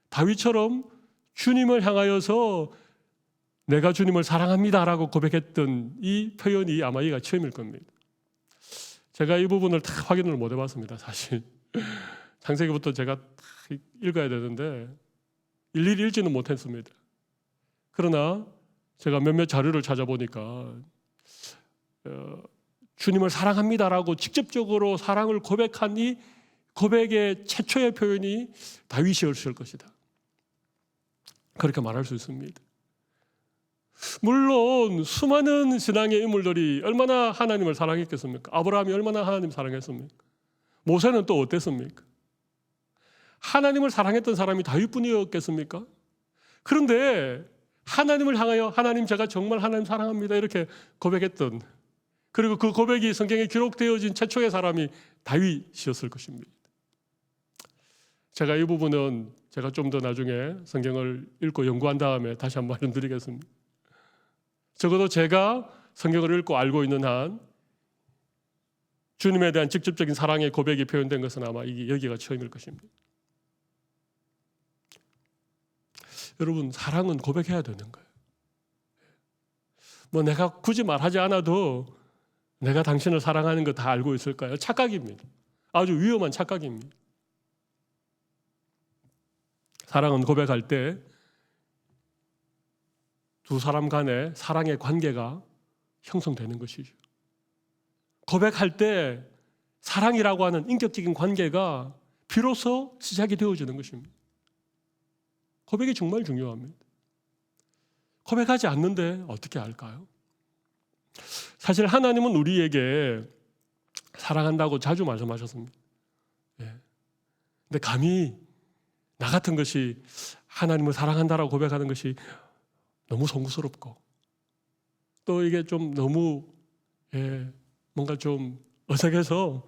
다윗처럼 주님을 향하여서 내가 주님을 사랑합니다라고 고백했던 이 표현이 아마 이가 처음일 겁니다. 제가 이 부분을 다 확인을 못 해봤습니다. 사실 창세기부터 제가 읽어야 되는데 일일이 읽지는 못했습니다. 그러나 제가 몇몇 자료를 찾아보니까 주님을 사랑합니다라고 직접적으로 사랑을 고백한 이 고백의 최초의 표현이 다윗이었을 것이다. 그렇게 말할 수 있습니다. 물론 수많은 신앙의 인물들이 얼마나 하나님을 사랑했겠습니까? 아브라함이 얼마나 하나님을 사랑했습니까? 모세는 또 어땠습니까? 하나님을 사랑했던 사람이 다윗뿐이었겠습니까? 그런데 하나님을 향하여 하나님 제가 정말 하나님 사랑합니다 이렇게 고백했던, 그리고 그 고백이 성경에 기록되어진 최초의 사람이 다윗이었을 것입니다. 제가 이 부분은 제가 좀 더 나중에 성경을 읽고 연구한 다음에 다시 한번 말씀드리겠습니다. 적어도 제가 성경을 읽고 알고 있는 한 주님에 대한 직접적인 사랑의 고백이 표현된 것은 아마 여기가 처음일 것입니다. 여러분, 사랑은 고백해야 되는 거예요. 뭐 내가 굳이 말하지 않아도 내가 당신을 사랑하는 거 다 알고 있을까요? 착각입니다. 아주 위험한 착각입니다. 사랑은 고백할 때 두 사람 간의 사랑의 관계가 형성되는 것이죠. 고백할 때 사랑이라고 하는 인격적인 관계가 비로소 시작이 되어지는 것입니다. 고백이 정말 중요합니다. 고백하지 않는데 어떻게 할까요? 사실 하나님은 우리에게 사랑한다고 자주 말씀하셨습니다. 근데 감히 나 같은 것이 하나님을 사랑한다라고 고백하는 것이 너무 송구스럽고 또 이게 좀 너무 뭔가 좀 어색해서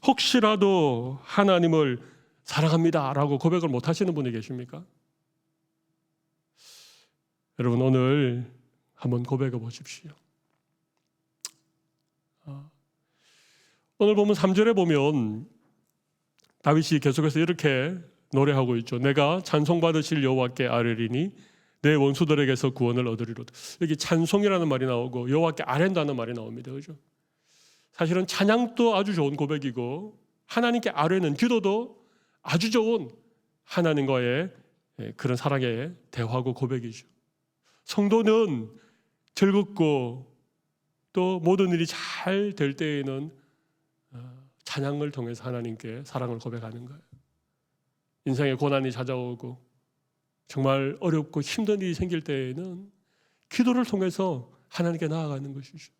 혹시라도 하나님을 사랑합니다라고 고백을 못 하시는 분이 계십니까? 여러분, 오늘 한번 고백해 보십시오. 오늘 보면 3절에 보면 다윗이 계속해서 이렇게 노래하고 있죠. 내가 찬송받으실 여호와께 아뢰리니 내 원수들에게서 구원을 얻으리로다. 여기 찬송이라는 말이 나오고 여호와께 아뢰다는 말이 나옵니다. 그렇죠? 사실은 찬양도 아주 좋은 고백이고 하나님께 아뢰는 기도도 아주 좋은 하나님과의 그런 사랑의 대화고 고백이죠. 성도는 즐겁고 또 모든 일이 잘 될 때에는 찬양을 통해서 하나님께 사랑을 고백하는 거예요. 인생에 고난이 찾아오고 정말 어렵고 힘든 일이 생길 때에는 기도를 통해서 하나님께 나아가는 것이죠.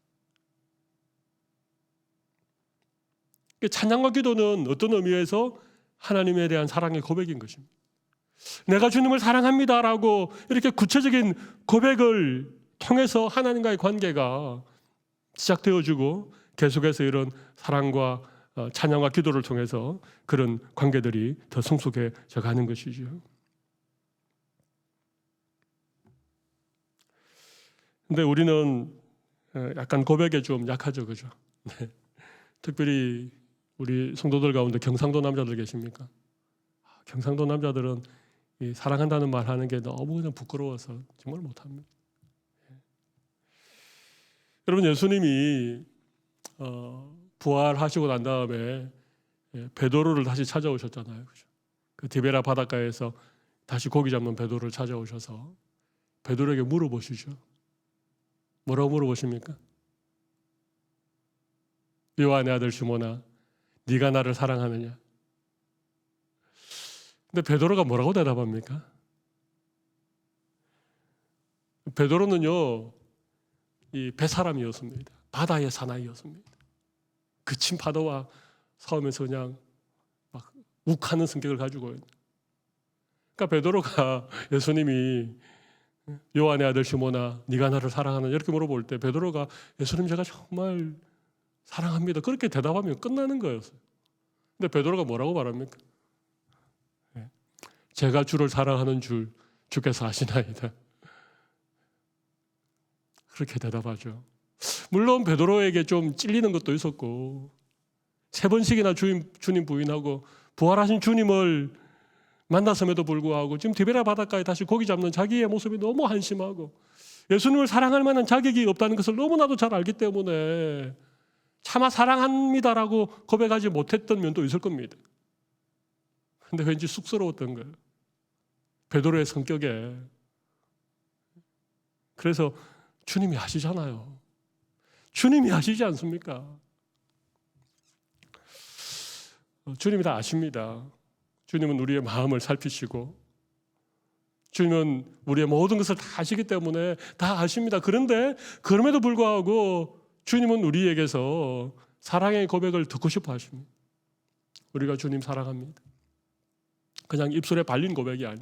찬양과 기도는 어떤 의미에서 하나님에 대한 사랑의 고백인 것입니다. 내가 주님을 사랑합니다라고 이렇게 구체적인 고백을 통해서 하나님과의 관계가 시작되어지고 계속해서 이런 사랑과 찬양과 기도를 통해서 그런 관계들이 더 성숙해져 가는 것이죠. 근데 우리는 약간 고백에 좀 약하죠, 그죠? 네. 특별히 우리 성도들 가운데 경상도 남자들 계십니까? 경상도 남자들은 이 사랑한다는 말 하는 게 너무 그냥 부끄러워서 정말 못합니다. 여러분, 예수님이 부활하시고 난 다음에 베드로를 다시 찾아오셨잖아요, 그죠? 그 디베라 바닷가에서 다시 고기 잡는 베드로를 찾아오셔서 베드로에게 물어보시죠. 뭐라고 물어보십니까? 요한의 아들 시몬아, 네가 나를 사랑하느냐? 근데 베드로가 뭐라고 대답합니까? 베드로는요, 이 뱃사람이었습니다. 바다의 사나이였습니다. 그친 파도와 싸우면서 그냥 막 욱하는 성격을 가지고 있는. 그러니까 베드로가 예수님이 요한의 아들 시몬아, 네가 나를 사랑하느냐 이렇게 물어볼 때 베드로가 예수님 제가 정말 사랑합니다 그렇게 대답하면 끝나는 거였어요. 근데 베드로가 뭐라고 말합니까? 제가 주를 사랑하는 줄 주께서 아시나이다. 그렇게 대답하죠. 물론 베드로에게 좀 찔리는 것도 있었고 3번씩이나 주님 부인하고 부활하신 주님을 만났음에도 불구하고 지금 디베라 바닷가에 다시 고기 잡는 자기의 모습이 너무 한심하고 예수님을 사랑할 만한 자격이 없다는 것을 너무나도 잘 알기 때문에 차마 사랑합니다라고 고백하지 못했던 면도 있을 겁니다. 근데 왠지 쑥스러웠던 거예요. 베드로의 성격에. 그래서 주님이 아시잖아요. 주님이 아시지 않습니까? 주님이 다 아십니다. 주님은 우리의 마음을 살피시고 주님은 우리의 모든 것을 다 아시기 때문에 다 아십니다. 그런데 그럼에도 불구하고 주님은 우리에게서 사랑의 고백을 듣고 싶어 하십니다. 우리가 주님 사랑합니다. 그냥 입술에 발린 고백이 아니,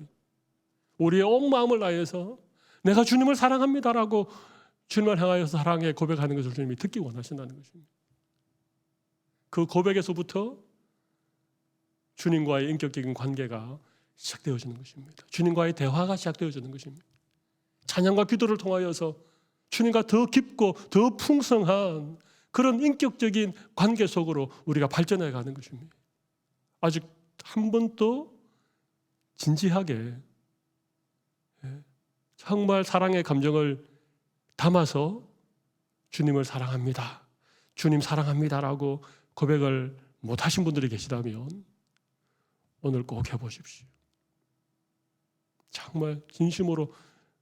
우리의 온 마음을 다해서 내가 주님을 사랑합니다라고 주님을 향하여서 사랑의 고백하는 것을 주님이 듣기 원하신다는 것입니다. 그 고백에서부터 주님과의 인격적인 관계가 시작되어지는 것입니다. 주님과의 대화가 시작되어지는 것입니다. 찬양과 기도를 통하여서 주님과 더 깊고 더 풍성한 그런 인격적인 관계 속으로 우리가 발전해 가는 것입니다. 아직 한 번도 진지하게 정말 사랑의 감정을 담아서 주님을 사랑합니다, 주님 사랑합니다라고 고백을 못하신 분들이 계시다면 오늘 꼭 해보십시오. 정말 진심으로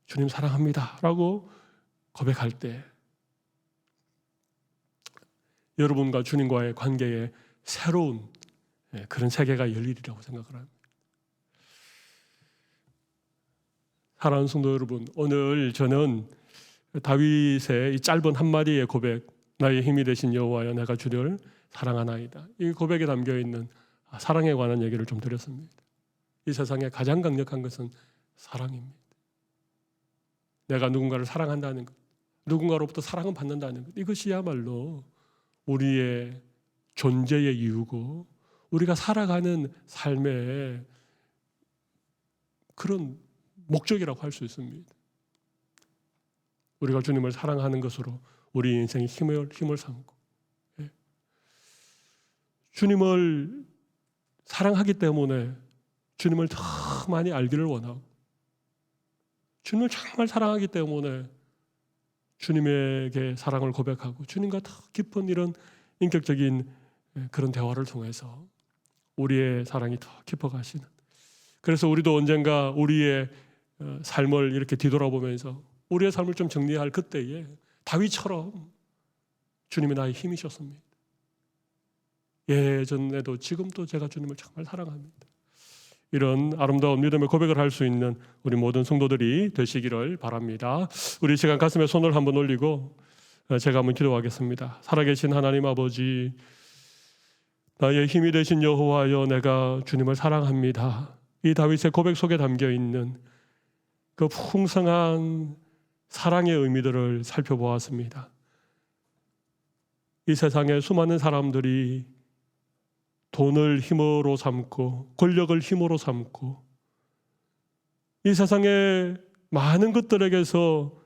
주님 사랑합니다라고 고백할 때 여러분과 주님과의 관계에 새로운 그런 세계가 열리리라고 생각을 합니다. 사랑하는 성도 여러분, 오늘 저는 다윗의 이 짧은 한마디의 고백, 나의 힘이 되신 여호와여 내가 주를 사랑하나이다, 이 고백에 담겨있는 사랑에 관한 얘기를 좀 드렸습니다. 이 세상에 가장 강력한 것은 사랑입니다. 내가 누군가를 사랑한다는 것, 누군가로부터 사랑을 받는다는 것, 이것이야말로 우리의 존재의 이유고 우리가 살아가는 삶의 그런 목적이라고 할 수 있습니다. 우리가 주님을 사랑하는 것으로 우리 인생의 힘을 삼고 주님을 사랑하기 때문에 주님을 더 많이 알기를 원하고 주님을 정말 사랑하기 때문에 주님에게 사랑을 고백하고 주님과 더 깊은 이런 인격적인 그런 대화를 통해서 우리의 사랑이 더 깊어가시는, 그래서 우리도 언젠가 우리의 삶을 이렇게 뒤돌아보면서 우리의 삶을 좀 정리할 그때에 다윗처럼 주님이 나의 힘이셨습니다. 예전에도 지금도 제가 주님을 정말 사랑합니다. 이런 아름다운 믿음의 고백을 할 수 있는 우리 모든 성도들이 되시기를 바랍니다. 우리 시간 가슴에 손을 한번 올리고 제가 한번 기도하겠습니다. 살아계신 하나님 아버지, 나의 힘이 되신 여호와여 내가 주님을 사랑합니다. 이 다윗의 고백 속에 담겨있는 그 풍성한 사랑의 의미들을 살펴보았습니다. 이 세상에 수많은 사람들이 돈을 힘으로 삼고 권력을 힘으로 삼고 이 세상의 많은 것들에게서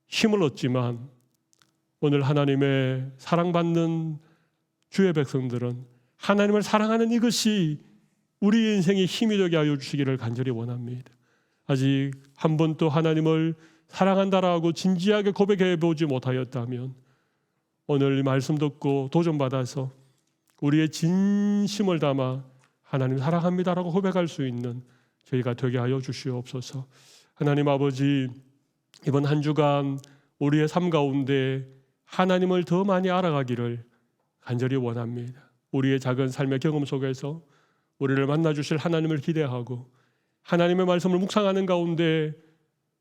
힘을 얻지만 오늘 하나님의 사랑받는 주의 백성들은 하나님을 사랑하는 이것이 우리 인생의 힘이 되게 하여 주시기를 간절히 원합니다. 아직 한 번도 하나님을 사랑한다라고 진지하게 고백해 보지 못하였다면 오늘 이 말씀 듣고 도전받아서 우리의 진심을 담아 하나님 사랑합니다라고 고백할 수 있는 저희가 되게 하여 주시옵소서. 하나님 아버지, 이번 한 주간 우리의 삶 가운데 하나님을 더 많이 알아가기를 간절히 원합니다. 우리의 작은 삶의 경험 속에서 우리를 만나 주실 하나님을 기대하고 하나님의 말씀을 묵상하는 가운데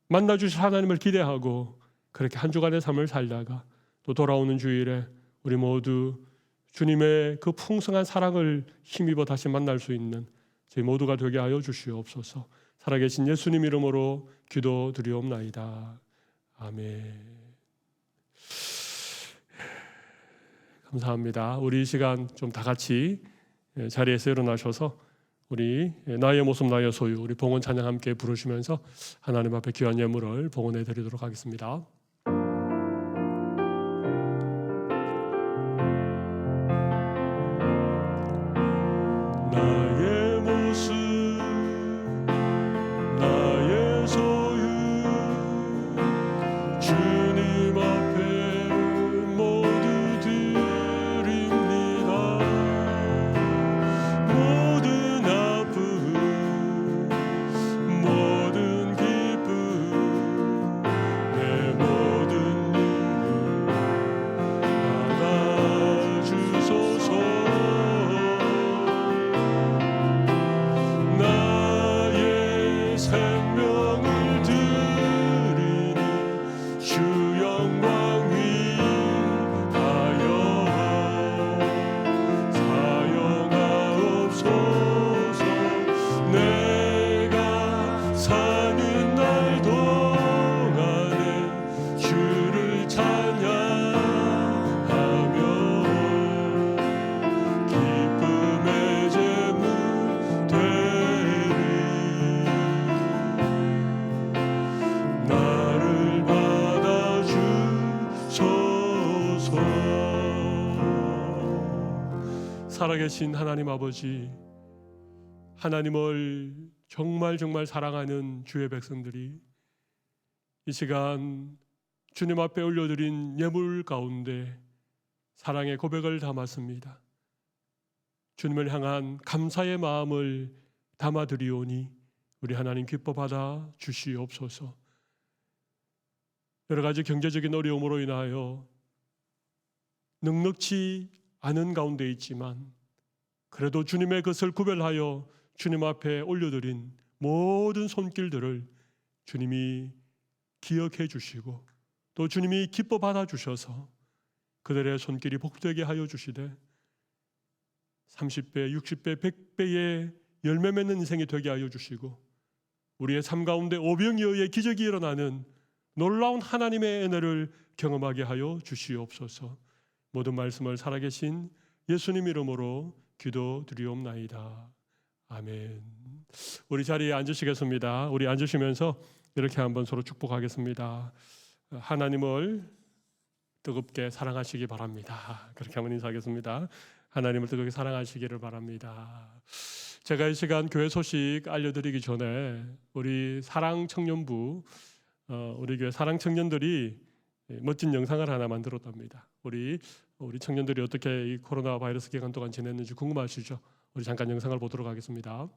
만나 주실 하나님을 기대하고 그렇게 한 주간의 삶을 살다가 또 돌아오는 주일에 우리 모두 주님의 그 풍성한 사랑을 힘입어 다시 만날 수 있는 저희 모두가 되게 하여 주시옵소서. 살아계신 예수님 이름으로 기도드리옵나이다. 아멘. 감사합니다. 우리 이 시간 좀 다 같이 자리에서 일어나셔서 우리 나의 모습 나의 소유, 우리 봉헌 찬양 함께 부르시면서 하나님 앞에 귀한 예물을 봉헌해 드리도록 하겠습니다. 주님 앞에 모두 드립니다. 모든 아픔 모든 기쁨 내 모든 일을 받아주소서. 나의 생명을 드리니 주 영광 위하여 사용하옵소서. 내가 사는 날 동안에 주를 찬양하며 기쁨의 제물 되리. 나를 받아주소서. 살아계신 하나님 아버지, 하나님을 정말 사랑하는 주의 백성들이 이 시간 주님 앞에 올려드린 예물 가운데 사랑의 고백을 담았습니다. 주님을 향한 감사의 마음을 담아드리오니 우리 하나님 기뻐 받아 주시옵소서. 여러 가지 경제적인 어려움으로 인하여 넉넉지 않은 가운데 있지만 그래도 주님의 것을 구별하여 주님 앞에 올려드린 모든 손길들을 주님이 기억해 주시고 또 주님이 기뻐 받아 주셔서 그들의 손길이 복되게 하여 주시되 30배, 60배, 100배의 열매 맺는 인생이 되게 하여 주시고 우리의 삶 가운데 오병이어의 기적이 일어나는 놀라운 하나님의 은혜를 경험하게 하여 주시옵소서. 모든 말씀을 살아계신 예수님 이름으로 기도드리옵나이다. 아멘. 우리 자리에 앉으시겠습니다. 우리 앉으시면서 이렇게 한번 서로 축복하겠습니다. 하나님을 뜨겁게 사랑하시기 바랍니다. 그렇게 한번 인사하겠습니다. 하나님을 뜨겁게 사랑하시기를 바랍니다. 제가 이 시간 교회 소식 알려드리기 전에 우리 사랑청년부 우리 교회 사랑청년들이 멋진 영상을 하나 만들었답니다. 우리 청년들이 어떻게 이 코로나 바이러스 기간 동안 지냈는지 궁금하시죠? 우리 잠깐 영상을 보도록 하겠습니다.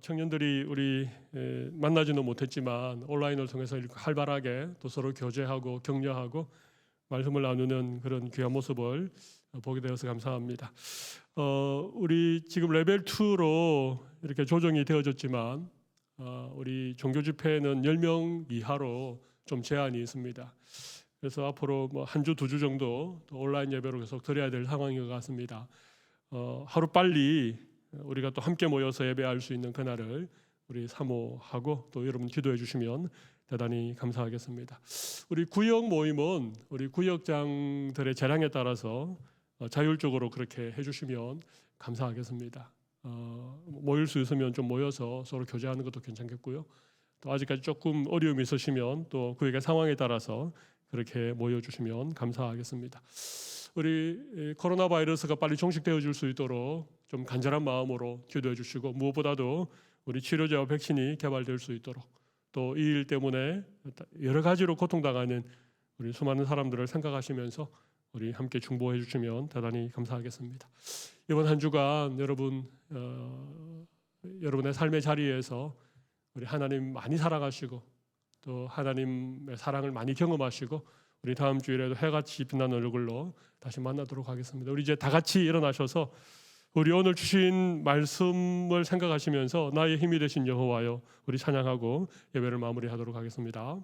청년들이 우리 만나지는 못했지만 온라인을 통해서 이렇게 활발하게 또 서로 교제하고 격려하고 말씀을 나누는 그런 귀한 모습을 보게 되어서 감사합니다. 우리 지금 레벨 2로 이렇게 조정이 되어졌지만 우리 종교 집회는 10명 이하로 좀 제한이 있습니다. 그래서 앞으로 뭐 한 주, 2주 정도 또 온라인 예배로 계속 드려야 될 상황인 것 같습니다. 하루 빨리 우리가 또 함께 모여서 예배할 수 있는 그날을 우리 사모하고 또 여러분 기도해 주시면 대단히 감사하겠습니다. 우리 구역 모임은 우리 구역장들의 재량에 따라서 자율적으로 그렇게 해주시면 감사하겠습니다. 모일 수 있으면 좀 모여서 서로 교제하는 것도 괜찮겠고요. 또 아직까지 조금 어려움이 있으시면 또 구역의 상황에 따라서 그렇게 모여주시면 감사하겠습니다. 우리 코로나 바이러스가 빨리 종식되어질 수 있도록 좀 간절한 마음으로 기도해 주시고 무엇보다도 우리 치료제와 백신이 개발될 수 있도록 또 이 일 때문에 여러 가지로 고통당하는 우리 수많은 사람들을 생각하시면서 우리 함께 중보해 주시면 대단히 감사하겠습니다. 이번 한 주간 여러분의 삶의 자리에서 우리 하나님 많이 살아가시고 또 하나님의 사랑을 많이 경험하시고 우리 다음 주일에도 해같이 빛나는 얼굴로 다시 만나도록 하겠습니다. 우리 이제 다 같이 일어나셔서 우리 오늘 주신 말씀을 생각하시면서 나의 힘이 되신 여호와여 우리 찬양하고 예배를 마무리하도록 하겠습니다.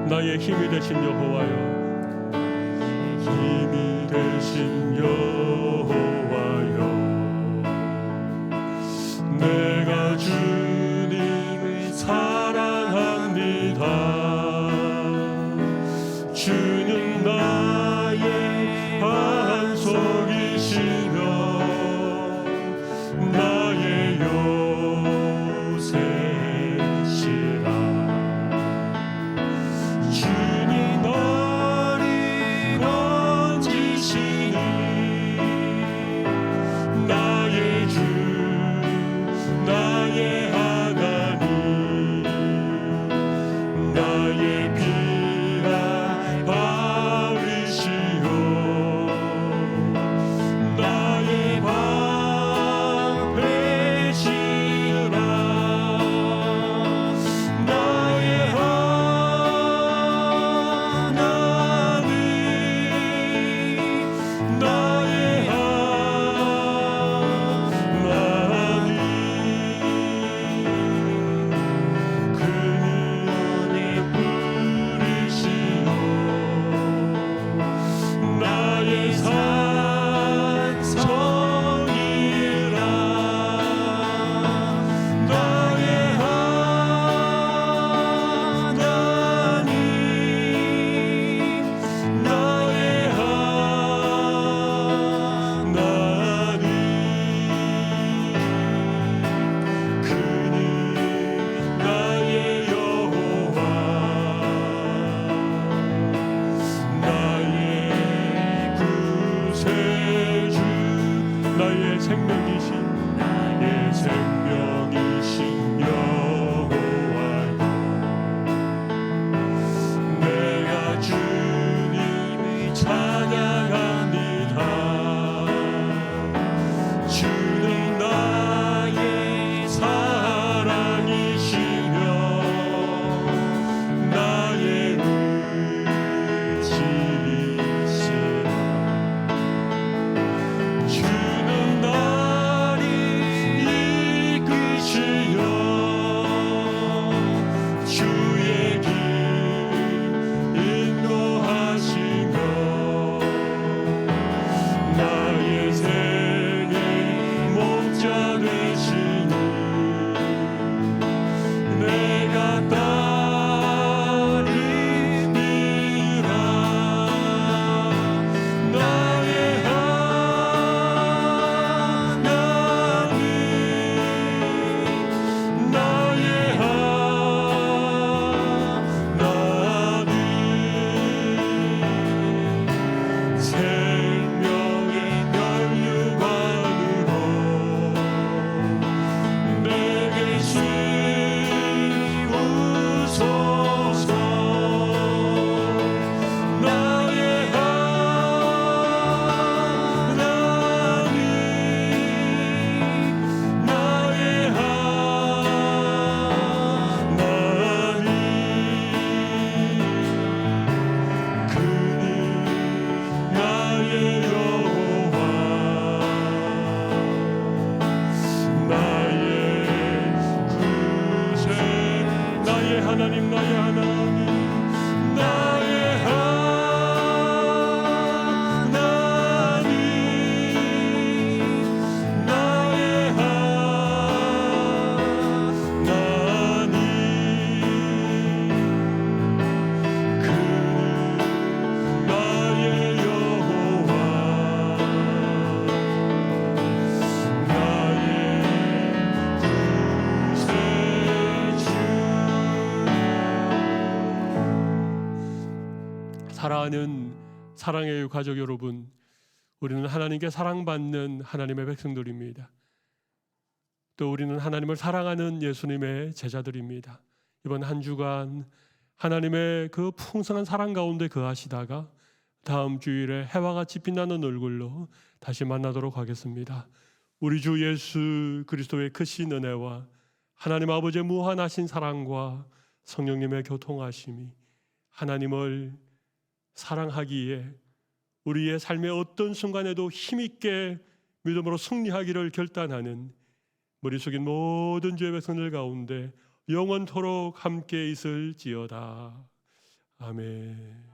나의 힘이 되신 여호와여 힘이 되신 여호와여 내가 주님을 사랑합니다. 주는 나의 안속이시며 나의 요새시라. 주님 너를 건지시니 나의 주 나의 하나님 나의 피가 바르시오 나의 방패시라 나의 하나님 나의 하나님 그분이 부르시오 나의 산성이라 나의 하나님 나의 하나님 그는 나의 여호와 나의 구세주 나의 생명이신 여호와여 내가 주님을 찬양합니다. 주는 나의 사랑이시며 나의 의지이시라. 주는 나를 사랑하는 사랑의 가족 여러분, 우리는 하나님께 사랑받는 하나님의 백성들입니다. 또 우리는 하나님을 사랑하는 예수님의 제자들입니다. 이번 한 주간 하나님의 그 풍성한 사랑 가운데 거하시다가 다음 주일에 해와 같이 빛나는 얼굴로 다시 만나도록 하겠습니다. 우리 주 예수 그리스도의 크신 은혜와 하나님 아버지의 무한하신 사랑과 성령님의 교통하심이 하나님을 사랑하기에 우리의 삶의 어떤 순간에도 힘있게 믿음으로 승리하기를 결단하는 머리 숙인 모든 주의 백성들 가운데 영원토록 함께 있을지어다. 아멘.